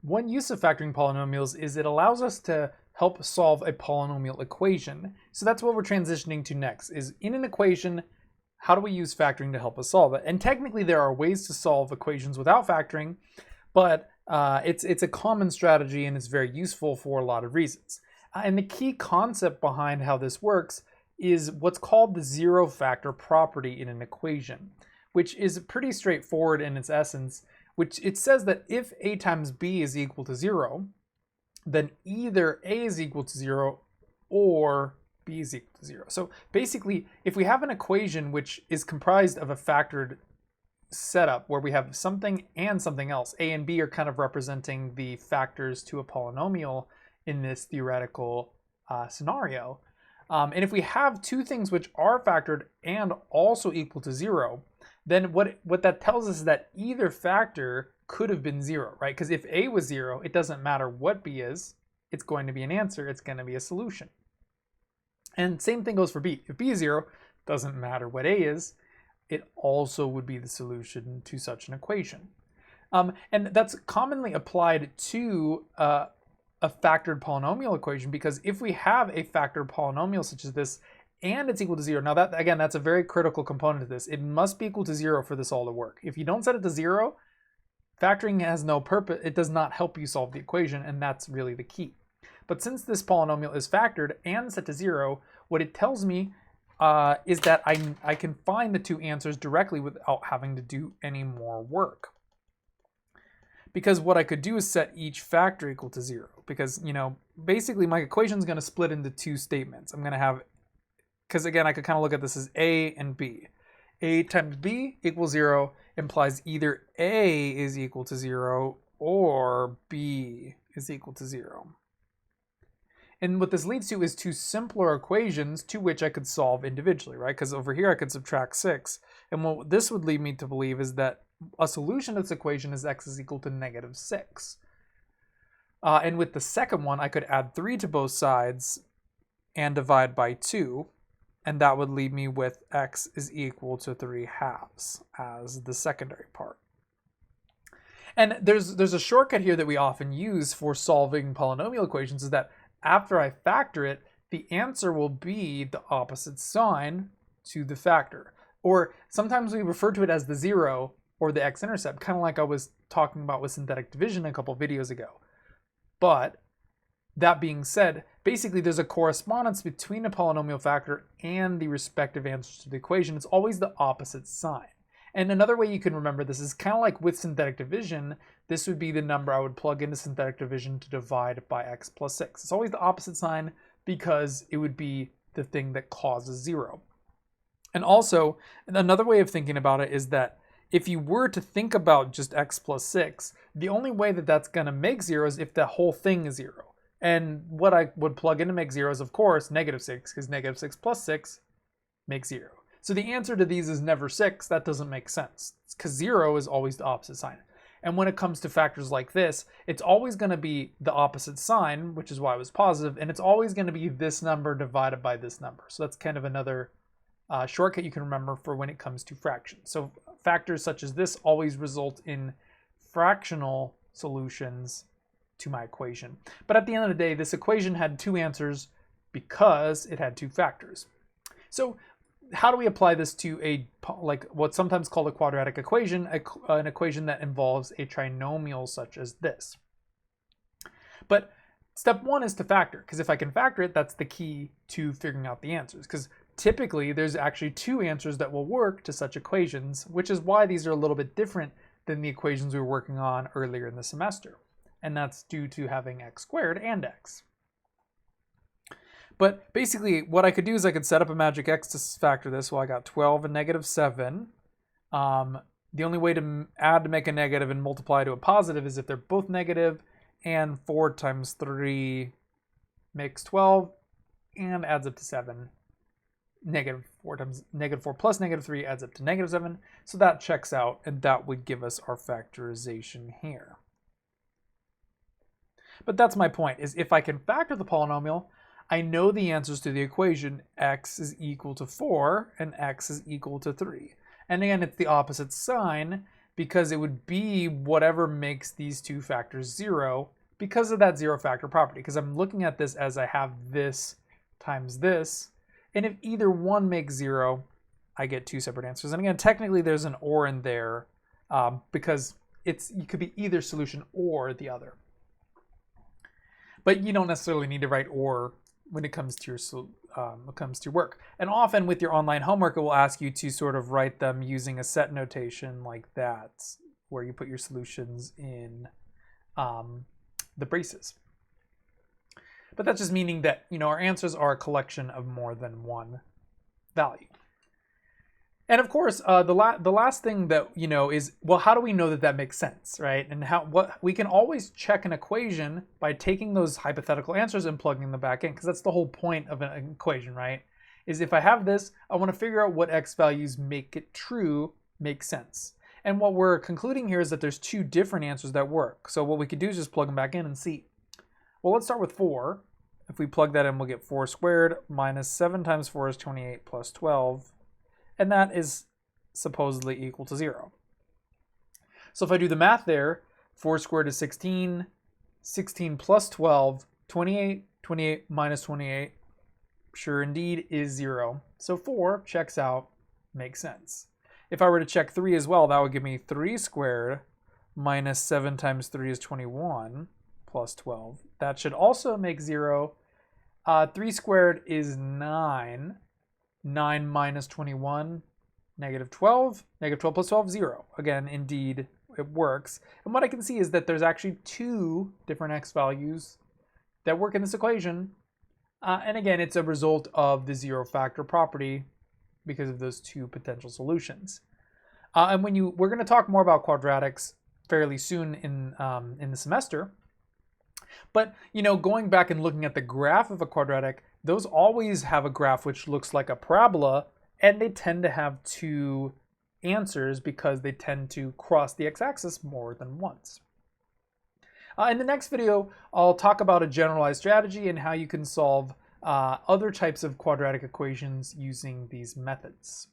one use of factoring polynomials is it allows us to help solve a polynomial equation. So that's what we're transitioning to next, is in an equation, how do we use factoring to help us solve it? And technically there are ways to solve equations without factoring, but it's a common strategy and it's very useful for a lot of reasons. And the key concept behind how this works is what's called the zero factor property in an equation, which is pretty straightforward in its essence, which it says that if a times b is equal to 0, then either a is equal to 0 or b is equal to 0. So basically, if we have an equation which is comprised of a factored setup where we have something and something else, a and b are kind of representing the factors to a polynomial in this theoretical scenario. And if we have two things which are factored and also equal to 0, then what that tells us is that either factor could have been 0, right? Because if a was 0, it doesn't matter what b is, it's going to be an answer, it's going to be a solution. And same thing goes for b. If b is 0, doesn't matter what a is, it also would be the solution to such an equation. And that's commonly applied to a factored polynomial equation, because if we have a factored polynomial such as this, and it's equal to 0. Now that, again, that's a very critical component of this. It must be equal to 0 for this all to work. If you don't set it to 0, factoring has no purpose. It does not help you solve the equation, and that's really the key. But since this polynomial is factored and set to 0, what it tells me is that I can find the two answers directly without having to do any more work. Because what I could do is set each factor equal to 0. Because, you know, basically my equation is going to split into two statements. I'm going to have, because again, I could kind of look at this as a and b. A times b equals 0 implies either a is equal to 0 or b is equal to 0. And what this leads to is two simpler equations to which I could solve individually, right? Because over here I could subtract 6. And what this would lead me to believe is that a solution to this equation is x is equal to -6. And with the second one, I could add 3 to both sides and divide by 2. And that would leave me with x is equal to 3/2 as the secondary part. And there's a shortcut here that we often use for solving polynomial equations, is that after I factor it, the answer will be the opposite sign to the factor. Or sometimes we refer to it as the 0 or the x-intercept, kind of like I was talking about with synthetic division a couple videos ago. But that being said, basically there's a correspondence between a polynomial factor and the respective answers to the equation. It's always the opposite sign. And another way you can remember this is kind of like with synthetic division, this would be the number I would plug into synthetic division to divide by x plus 6. It's always the opposite sign because it would be the thing that causes 0. And also, another way of thinking about it is that if you were to think about just x plus 6, the only way that that's going to make 0 is if the whole thing is 0. And what I would plug in to make 0 is, of course, -6, because -6 plus 6 makes 0. So the answer to these is never 6. That doesn't make sense, because 0 is always the opposite sign. And when it comes to factors like this, it's always going to be the opposite sign, which is why it was positive, and it's always going to be this number divided by this number. So that's kind of another shortcut you can remember for when it comes to fractions. So factors such as this always result in fractional solutions to my equation. But at the end of the day, this equation had two answers because it had two factors. So how do we apply this to like what's sometimes called a quadratic equation, an equation that involves a trinomial such as this? But step one is to factor, because if I can factor it, that's the key to figuring out the answers. Because typically there's actually two answers that will work to such equations, which is why these are a little bit different than the equations we were working on earlier in the semester. And that's due to having x squared and x. But basically what I could do is I could set up a magic x to factor this. Well, I got 12 and -7. The only way to add to make a negative and multiply to a positive is if they're both negative, and 4 times 3 makes 12 and adds up to 7. -4 times -4 plus -3 adds up to -7. So that checks out, and that would give us our factorization here. But that's my point, is if I can factor the polynomial, I know the answers to the equation x is equal to 4 and x is equal to 3. And again, it's the opposite sign because it would be whatever makes these two factors 0 because of that zero factor property. Because I'm looking at this as I have this times this, and if either one makes 0, I get two separate answers. And again, technically there's an or in there because it could be either solution or the other. But you don't necessarily need to write or when it comes to your work. And often with your online homework, it will ask you to sort of write them using a set notation like that, where you put your solutions in the braces. But that's just meaning that, you know, our answers are a collection of more than one value. And of course, the last thing that, you know, is, well, how do we know that that makes sense, right? And what we can always check an equation by taking those hypothetical answers and plugging them back in, because that's the whole point of an equation, right? Is if I have this, I want to figure out what x values make it true, make sense. And what we're concluding here is that there's two different answers that work. So what we could do is just plug them back in and see. Well, let's start with 4. If we plug that in, we'll get 4 squared minus 7 times 4 is 28 plus 12. And that is supposedly equal to 0. So if I do the math there, 4 squared is 16, 16 plus 12, 28, 28 minus 28, sure indeed is 0. So 4 checks out, makes sense. If I were to check 3 as well, that would give me 3 squared minus 7 times 3 is 21 plus 12. That should also make 0. 3 squared is 9. 9 minus 21, negative 12. Negative 12 plus 12, 0. Again, indeed, it works. And what I can see is that there's actually two different x values that work in this equation. And again, it's a result of the zero factor property because of those two potential solutions. And we're going to talk more about quadratics fairly soon in the semester. But, you know, going back and looking at the graph of a quadratic, those always have a graph which looks like a parabola, and they tend to have two answers because they tend to cross the x-axis more than once. In the next video, I'll talk about a generalized strategy and how you can solve other types of quadratic equations using these methods.